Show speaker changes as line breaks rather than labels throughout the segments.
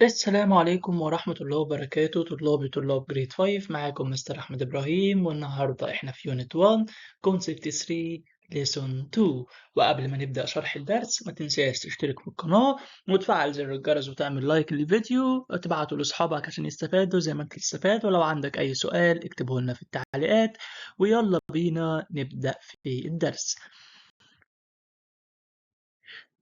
السلام عليكم ورحمة الله وبركاته طلاب جريد 5 معاكم مستر أحمد إبراهيم والنهاردة إحنا في يونت 1 كونسبت 3 ليسون 2 وقبل ما نبدأ شرح الدرس ما تنساش تشترك في القناة وتفعل زر الجرس وتعمل لايك للفيديو وتبعته لأصحابك عشان يستفادوا زي ما أنت تستفاد ولو عندك أي سؤال اكتبه لنا في التعليقات ويلا بينا نبدأ في الدرس.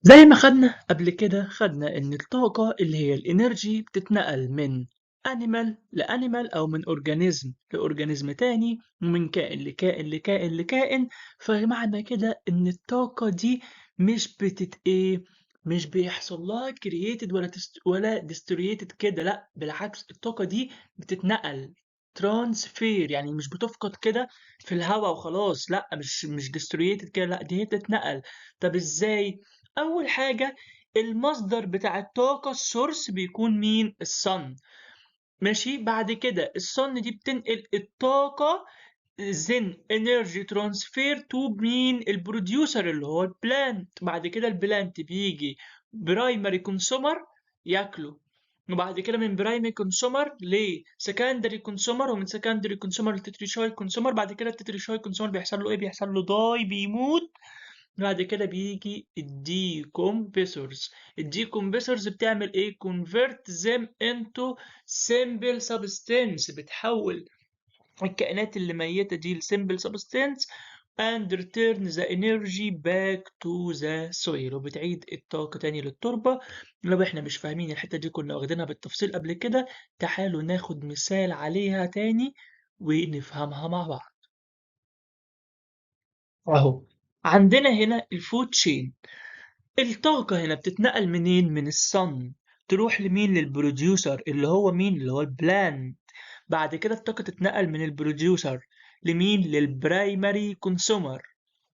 زي ما خدنا قبل كده خدنا إن الطاقة اللي هي الإنرجي بتتنقل من أنيمال لأنيمال أو من أورجانيزم لأورجانيزم تاني ومن كائن لكائن لكائن لكائن. فمعنى كده إن الطاقة دي مش مش بيحصل لها كرييتد ولا ديسترييتد كده، لا بالعكس الطاقة دي بتتنقل ترانسفير، يعني مش بتفقد كده في الهواء وخلاص، لا مش ديسترييتد كده، لا دي هي بتتنقل. طب ازاي؟ أول حاجة المصدر بتاع الطاقة السورس بيكون مين؟ الصن. ماشي، بعد كده الصن دي بتنقل الطاقة then energy transfer to مين؟ البروديوسر اللي هو البلانت. بعد كده البلانت بيجي برايمري كونسومر ياكله، وبعد كده من برايمري كونسومر لسكندري كونسومر، ومن سكندري كونسومر لتتريشاي كونسومر. بعد كده التتريشاي كونسومر بيحصل له ايه؟ بيحصل له داي، بيموت. بعد كده بيجي الديكمبرسورز بتعمل ايه؟ convert them into simple substance، بتحول الكائنات اللي ميتة دي ل simple substance and return the energy back to the soil، وبتعيد الطاقة تاني للتربة. لو احنا مش فاهمين الحتة دي كنا واخدينها بالتفصيل قبل كده، تعالوا ناخد مثال عليها تاني ونفهمها مع بعض. اهو عندنا هنا الفود تشين، الطاقة هنا بتتنقل منين؟ من الصن تروح لمين؟ للبروديوسر اللي هو مين؟ اللي هو البلانت. بعد كده الطاقة تتنقل من البروديوسر لمين؟ للبرايمري كونسومر.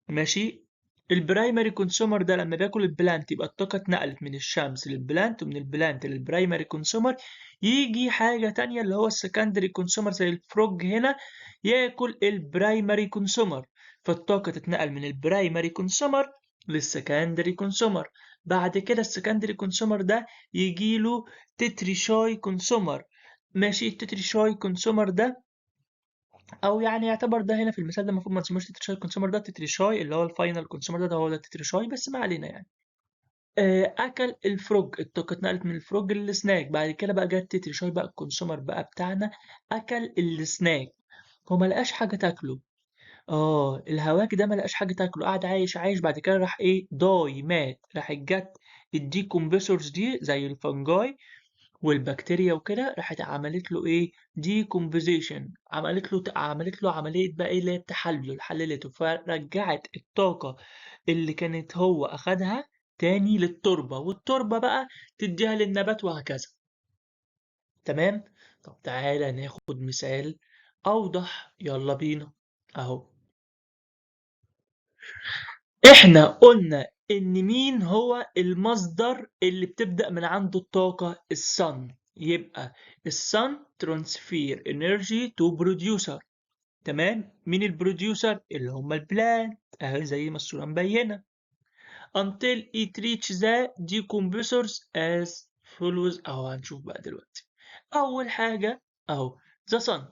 ماشي، البرايمري كونسومر ده لما بياكل البلانت يبقى الطاقة اتنقلت من الشمس للبلانت ومن البلانت للبرايمري كونسومر. يجي حاجة تانية اللي هو السكندري كونسومر زي الفروج هنا ياكل البرايمري كونسومر، فالطاقة تتنقل من البرايمري كونسومر للسكندري كونسومر. بعد كده السكندري كونسومر ده يجيله تتريشاي كونسومر. ماشي، التتريشاي كونسومر ده او يعني يعتبر ده هنا في المثال ده المفروض ما نسموش تتريشاي كونسومر، ده تتريشاي اللي هو الفاينل كونسومر، ده هو ده تتريشاي، بس ما علينا يعني. اكل الفروج، الطاقه اتنقلت من الفروج للسناك. بعد كده بقى جت تتريشاي بقى الكونسومر بقى بتاعنا اكل السناك، هو ما لقاش حاجه تاكله. الهواك ده ما لقاش حاجه تاكله، قعد عايش عايش، بعد كده راح ايه؟ داي، مات. راح جت الديكومبيسورز دي زي الفنجاي والبكتيريا وكده، راحت عملت له ايه؟ ديكومبوزيشن، عملت له عمليه بقى ايه؟ اللي هي التحلل، حللته فرجعت الطاقه اللي كانت هو اخدها تاني للتربه، والتربه بقى تديها للنبات وهكذا. تمام. طب تعالى ناخد مثال اوضح، يلا بينا. اهو احنا قلنا ان مين هو المصدر اللي بتبدأ من عنده الطاقة؟ الصن. يبقى الصن ترانسفير انرجي تو بروديوسر. تمام، مين البروديوسر؟ اللي هم البلانت اهي زي ما الصورة مبينة. until it reach the decompressors as follows. اهو هنشوف بقى دلوقتي. اول حاجة اهو the sun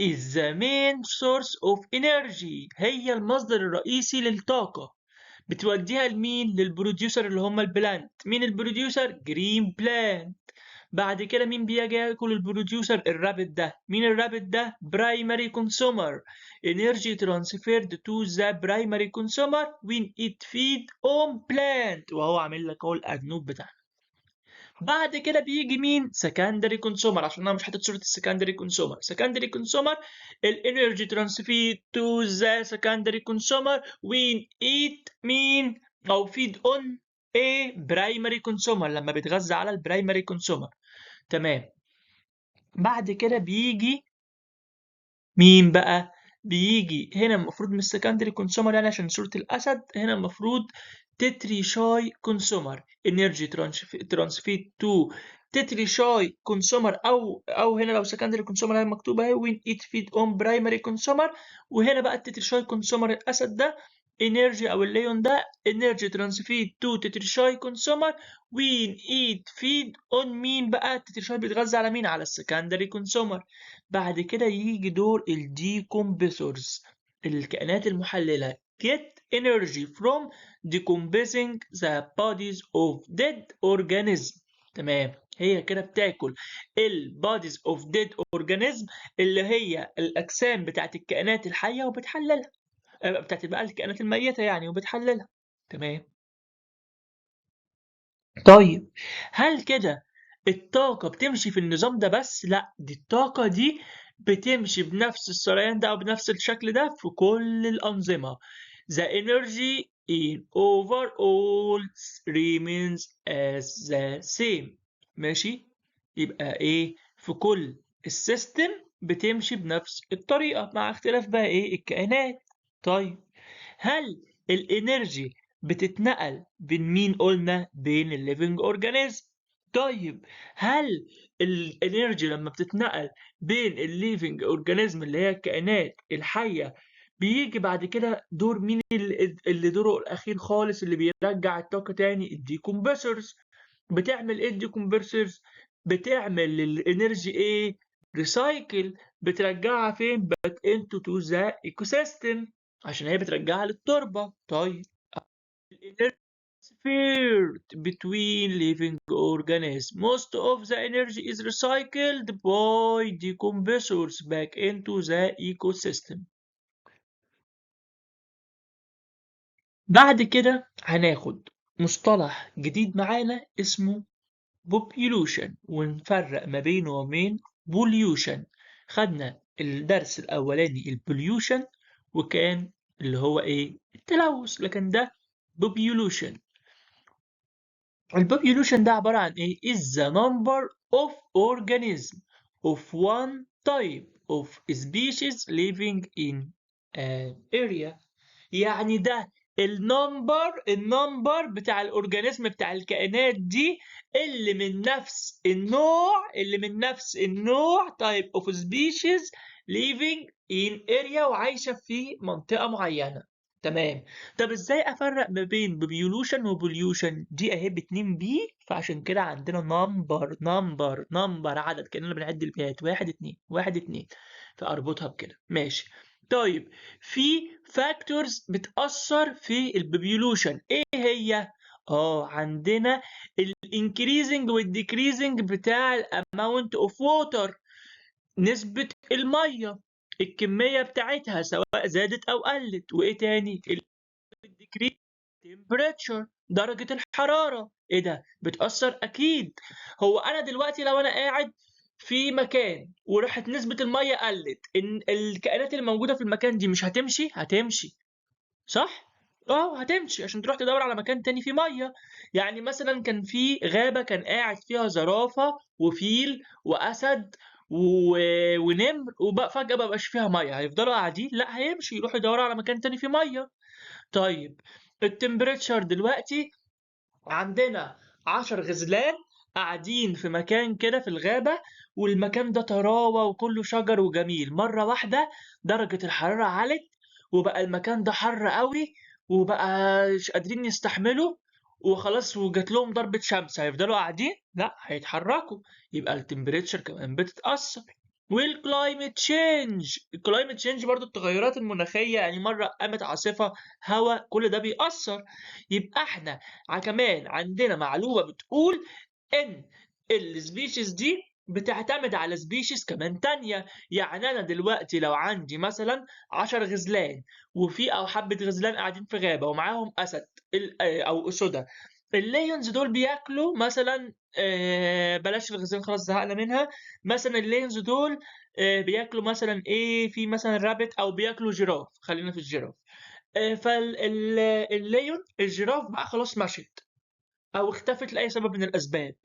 is the main source of energy، هي المصدر الرئيسي للطاقة. بتوديها لمين؟ للبروديوسر اللي هم البلانت. مين البروديوسر؟ جرين بلانت. بعد كده مين بيجي ياكل البروديوسر؟ الرابت ده. مين الرابت ده؟ برايمري كونسومر. energy transferred to the primary consumer when it feed on plant، وهو عامل لك اهو الارنوب بتاعنا. بعد كده بيجي مين؟ سكندري كونسومر، عشان انا مش حاطط صوره السكندري كونسومر. سكندري كونسومر الانرجي ترانسفير تو ذا سكندري كونسومر وين ايت مين؟ او فيد اون ايه؟ برايمري كونسومر، لما بيتغذى على البرايمري كونسومر. تمام. بعد كده بيجي مين بقى؟ بيجي هنا المفروض من السكندري كونسومر، يعني عشان صورة الأسد هنا المفروض تتري شاي كونسومر انرجي ترانسفيت تو تتري شاي كونسومر، او هنا لو سكندري كونسومر هي مكتوبه اهي وين ات فيد اون برايمري كونسومر. وهنا بقى التتري شاي كونسومر الاسد ده energy أو الليون ده energy transferred to تترشاي consumer when it feed on مين بقى؟ التترشاي بيتغذى على مين؟ على السكندري consumer. بعد كده يجي دور الديكمبسورز، الكائنات المحللة get energy from decomposing the bodies of dead organism. تمام، هي كده بتاكل bodies of dead organism اللي هي الأجسام بتاعت الكائنات الحية وبتحللها، بتاعت بقى الكائنات الميتة يعني وبتحللها. تمام. طيب هل كده الطاقة بتمشي في النظام ده بس؟ لا، دي الطاقة دي بتمشي بنفس السريان ده أو بنفس الشكل ده في كل الأنظمة. The energy in overall remains as the same. ماشي؟ يبقى إيه؟ في كل السيستم بتمشي بنفس الطريقة مع اختلاف بقى إيه؟ الكائنات. طيب هل الانرجي بتتنقل بين مين؟ قلنا بين الليفنج اورجانيزم. طيب هل الانرجي لما بتتنقل بين الليفنج اورجانيزم اللي هي الكائنات الحيه بيجي بعد كده دور مين اللي دوره الاخير خالص اللي بيرجع الطاقه تاني؟ الديكمبرسورز. بتعمل ايه الديكمبرسورز؟ بتعمل الانرجي ايه؟ ريسايكل. بترجعها فين؟ back into to the ecosystem عشان هي بترجعها للتربة. طيب الانرجي transferred between living organisms. Most of the energy is recycled by decompressors back into the ecosystem. بعد كده هناخد مصطلح جديد معانا اسمه population، ونفرق ما بينه وبين pollution. خدنا الدرس الأولاني البوليوشن وكان اللي هو إيه؟ التلوث، لكن ده population. البوبيولوشن ده عبارة عن إيه؟ is the number of organisms of one type of species living in an area. يعني ده النمبر بتاع الاورجانيزم بتاع الكائنات دي اللي من نفس النوع type of species living in area وعايشة في منطقة معينة. تمام. طب ازاي افرق ما بين بوبيولوشن وبوليوشن؟ دي اهي ب2 بي، فعشان كده عندنا نمبر عدد كأننا بنعد البيات 1 2 1 2، فاربطها بكده. ماشي. طيب في فاكتورز بتأثر في البوبيولوشن، ايه هي؟ عندنا الانكريزنج والديكريزنج بتاع الاماونت اوف ووتر، نسبة المية، الكمية بتاعتها سواء زادت او قلت. وايه تاني؟ الديكريز temperature، درجة الحرارة. ايه ده؟ بتأثر اكيد. هو انا دلوقتي لو انا قاعد في مكان وراحت نسبة المية قلت، ان الكائنات اللي موجودة في المكان دي مش هتمشي؟ هتمشي، صح؟ هتمشي عشان تروح تدور على مكان تاني فيه مية. يعني مثلا كان في غابة كان قاعد فيها زرافة وفيل وأسد ونمر، وبقى فجأة مبقاش فيها مية، هيفضلوا قاعدين؟ لا، هيمشي يروحوا يدوروا على مكان تاني فيه مية. طيب التمبريتشر دلوقتي عندنا 10 غزلان قاعدين في مكان كده في الغابة، والمكان ده طراوة وكله شجر وجميل. مرة واحدة درجة الحرارة علت وبقى المكان ده حر قوي وبقى مش قادرين يستحملوا وخلاص وجات لهم ضربة شمس، هيفضلوا قاعدين؟ لا، هيتحركوا. يبقى التمبريتشر كمان بتتأثر. الكلايمت تشينج برضو التغيرات المناخية، يعني مرة قامت عاصفة، هواء، كل ده بيأثر. يبقى احنا كمان عندنا معلومة بتقول ان السبيشيز دي بتعتمد على سبيشيز كمان تانية. يعني انا دلوقتي لو عندي مثلا 10 غزلان او حبة غزلان قاعدين في غابة ومعاهم اسد او اسودة، الليونز دول بياكلوا مثلا بلاش الغزلان خلاص زهقنا منها. مثلا الليونز دول بياكلوا مثلا ايه؟ في مثلا رابت او بياكلوا جيراف، خلينا في الجيراف. فالليون الجيراف بقى خلاص مشت او اختفت لاي سبب من الاسباب.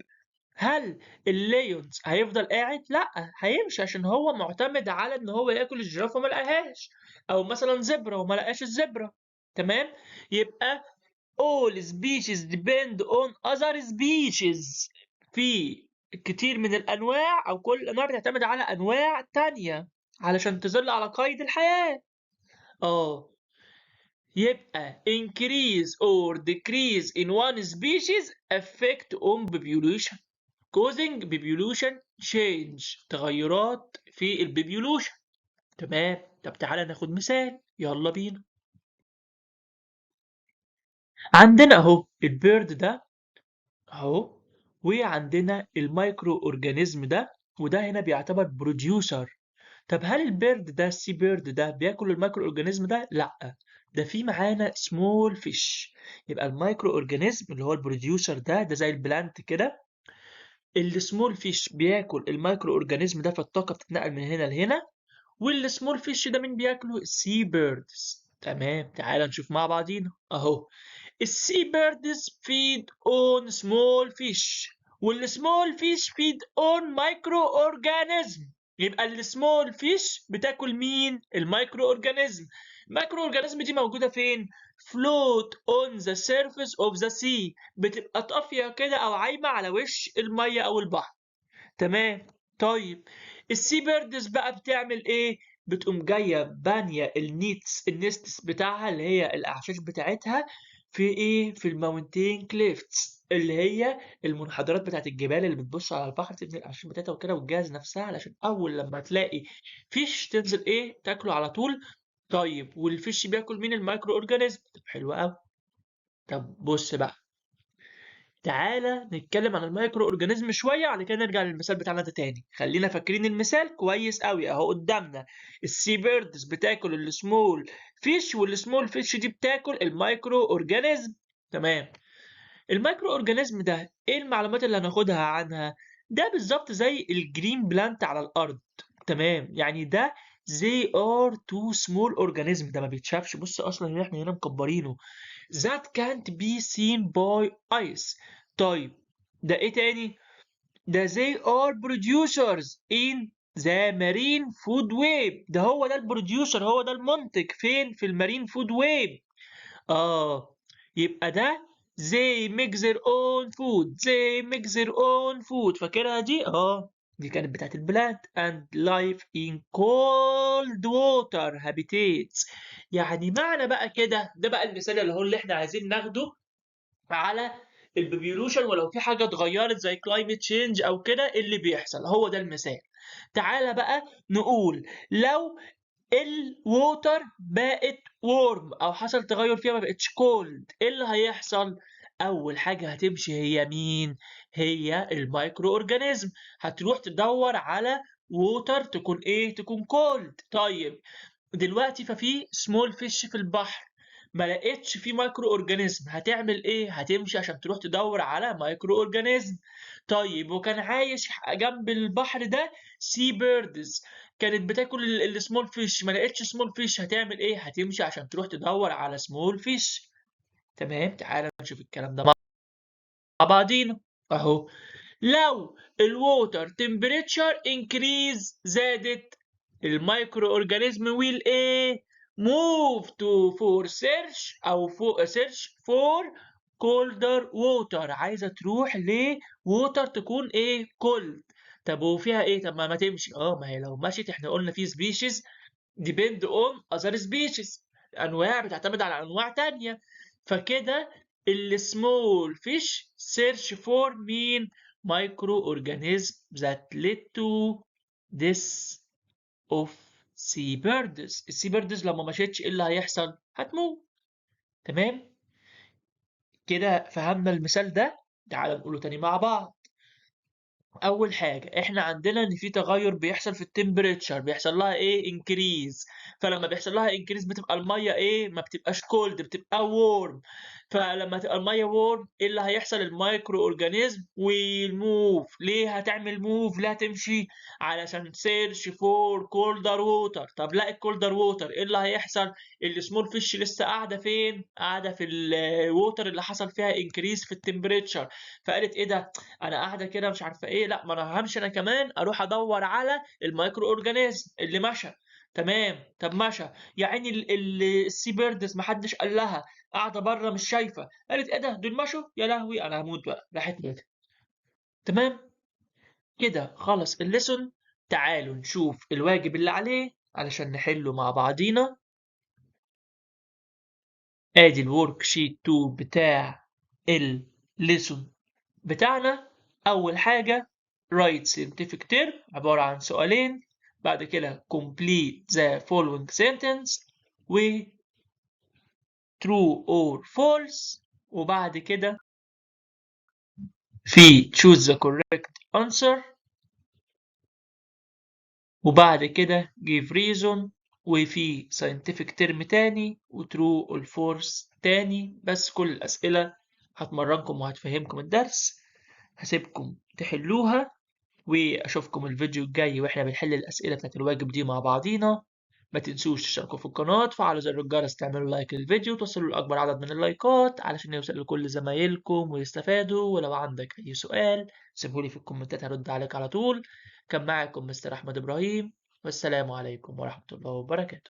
هل الليونز هيفضل قاعد؟ لا، هيمشي عشان هو معتمد على ان هو ياكل الجيراف وما لقاهاش، او مثلا زبرة وما لقاش الزبرة. تمام. يبقى all species depend on other species. في كتير من الانواع او كل الانواع بتعتمد على انواع تانية علشان تظل على قيد الحياة. اه يبقى increase or decrease in one species affect on population causing population change، تغيرات في البيبيولوشن. تمام. طب تعالى ناخد مثال، يلا بينا. عندنا اهو البيرد ده اهو، وعندنا المايكرو اورجانيزم ده، وده هنا بيعتبر بروديوسر. طب هل البيرد ده السي بيرد ده بياكل المايكرو اورجانيزم ده؟ لا، ده في معانا سمول فيش. يبقى المايكرو اورجانيزم اللي هو البروديوسر ده زي البلانت كده، السمول فيش بياكل المايكرو اورجانيزم ده، فالطاقه بتتنقل من هنا لهنا. والسمول فيش ده مين بياكله؟ السي بيردز. تمام. تعال نشوف مع بعضينا اهو. السي بيردز feed on small fish والسمول فيش feed on micro organism. يبقى السمول فيش بتاكل مين؟ المايكرو اورجانيزم. المايكرو اورجانيزم دي موجوده فين؟ float on the surface of the sea، بتبقى طافيه كده او عايمه على وش الميه او البحر. تمام. طيب السي بيردز بقى بتعمل ايه؟ بتقوم جايه بانيه النستس بتاعها اللي هي الاعشاش بتاعتها في ايه؟ في الماونتين كليفتس، اللي هي المنحدرات بتاعت الجبال اللي بتبص على البحر، تبني الاعشاش بتاعتها وكده وتجهز نفسها علشان اول لما تلاقي فيش تنزل ايه؟ تاكله على طول. طيب والفيش بياكل مين؟ المايكرو اورجانيزم. حلو قوي. طب بص بقى، تعالى نتكلم عن المايكرو اورجانيزم شويه، بعد كده نرجع للمثال بتاعنا ده تاني. خلينا فاكرين المثال كويس قوي اهو قدامنا. السي بيردز بتاكل السمول فيش، والسمول فيش دي بتاكل المايكرو اورجانيزم. تمام. المايكرو اورجانيزم ده ايه المعلومات اللي هناخدها عنها؟ ده بالظبط زي الجرين بلانت على الارض. تمام. يعني ده they are too small organism، ده ما بيتشافش. بص اصلا اللي احنا هنا مكبرينه that can't be seen by eyes. طيب ده ايه تاني؟ ده they are producers in the marine food web. ده هو ده البروديوسر، هو ده المنتج فين؟ في المارين فود ويب. يبقى ده they make their own food، they make their own food. فاكرها دي؟ دي كانت بتاعت البلاد. and life in cold water habitats. يعني معنى بقى كده، ده بقى المثال اللي هو اللي احنا عايزين ناخده على البيبيولوشن، ولو في حاجه اتغيرت زي كلايمت تشينج او كده إيه اللي بيحصل. هو ده المثال. تعالى بقى نقول لو الووتر بقت وورم او حصل تغير فيها ما بقتش كولد، ايه اللي هيحصل؟ اول حاجه هتمشي هي مين؟ هي المايكرو اورجانيزم. هتروح تدور على ووتر تكون ايه؟ تكون كولد. طيب دلوقتي ففي سمول فيش في البحر، ما لقيتش في مايكرو اورجانيزم، هتعمل ايه؟ هتمشي عشان تروح تدور على مايكرو اورجانيزم. طيب وكان عايش جنب البحر ده سي بيردز، كانت بتاكل السمول فيش، ما لقيتش سمول فيش، هتعمل ايه؟ هتمشي عشان تروح تدور على سمول فيش. تمام. تعالى نشوف الكلام ده مع بعضينا اهو. لو الووتر تمبريتشر انكريز زادت، المايكرو اورجانيزم ويل ايه؟ موف تو فور سيرش او سيرش فور كولدر ووتر، عايزه تروح لووتر تكون ايه؟ كولد. طب وفيها ايه؟ طب ما تمشي. ما هي لو مشيت، احنا قلنا في سبيشيز depend on other species، انواع بتعتمد على انواع تانية. فكده السمول فيش search for مين؟ مايكرو organism that led to death of sea birds. السي بيردز لو ما مشيتش ايه اللي هيحصل؟ هتموت. تمام. كده فهمنا المثال ده. تعال نقوله تاني مع بعض. اول حاجه احنا عندنا ان في تغير بيحصل في التمبريتشر، بيحصل لها ايه؟ انكريز. فلما بيحصل لها انكريز بتبقى الميه ايه؟ ما بتبقاش كولد، بتبقى وورم. فلما تبقى الميه وورم ايه اللي هيحصل؟ المايكرو اورجانيزم والموف. ليه هتعمل موف؟ ليه هتمشي؟ علشان سيرش فور كولدر ووتر. طب لا الكولدر ووتر ايه اللي هيحصل؟ السمول فيش لسه قاعده فين؟ قاعده في الووتر اللي حصل فيها انكريز في التمبريتشر. فقالت ايه ده؟ انا قاعده كده مش عارفه ايه، لا ما انا همشي انا كمان اروح ادور على المايكرو اورجانيزم اللي مشى. تمام. طب مشى يا عيني السي بيردز، ما حدش قال لها، قاعده بره مش شايفه. قالت ايه ده؟ دول مشوا؟ يا لهوي انا هموت بقى، راحت ماتت. تمام. كده خلص الليسون. تعالوا نشوف الواجب اللي عليه علشان نحله مع بعضينا. ادي الورك شيت 2 بتاع الليسون بتاعنا. اول حاجة write scientific term عبارة عن سؤالين، بعد كده complete the following sentence و true or false، وبعد كده في choose the correct answer، وبعد كده give reason، وفي scientific term تاني و true or false تاني. بس كل الأسئلة هتمرنكم وهتفهمكم الدرس، هسيبكم تحلوها واشوفكم الفيديو الجاي واحنا بنحل الاسئله بتاعت الواجب دي مع بعضينا. ما تنسوش تشتركوا في القناه، تفعلوا زر الجرس، تعملوا لايك للفيديو، توصلوا لاكبر عدد من اللايكات علشان يوصل لكل زمايلكم ويستفادوا. ولو عندك اي سؤال سيبهولي في الكومنتات هرد عليك على طول. كان معكم مستر احمد ابراهيم، والسلام عليكم ورحمه الله وبركاته.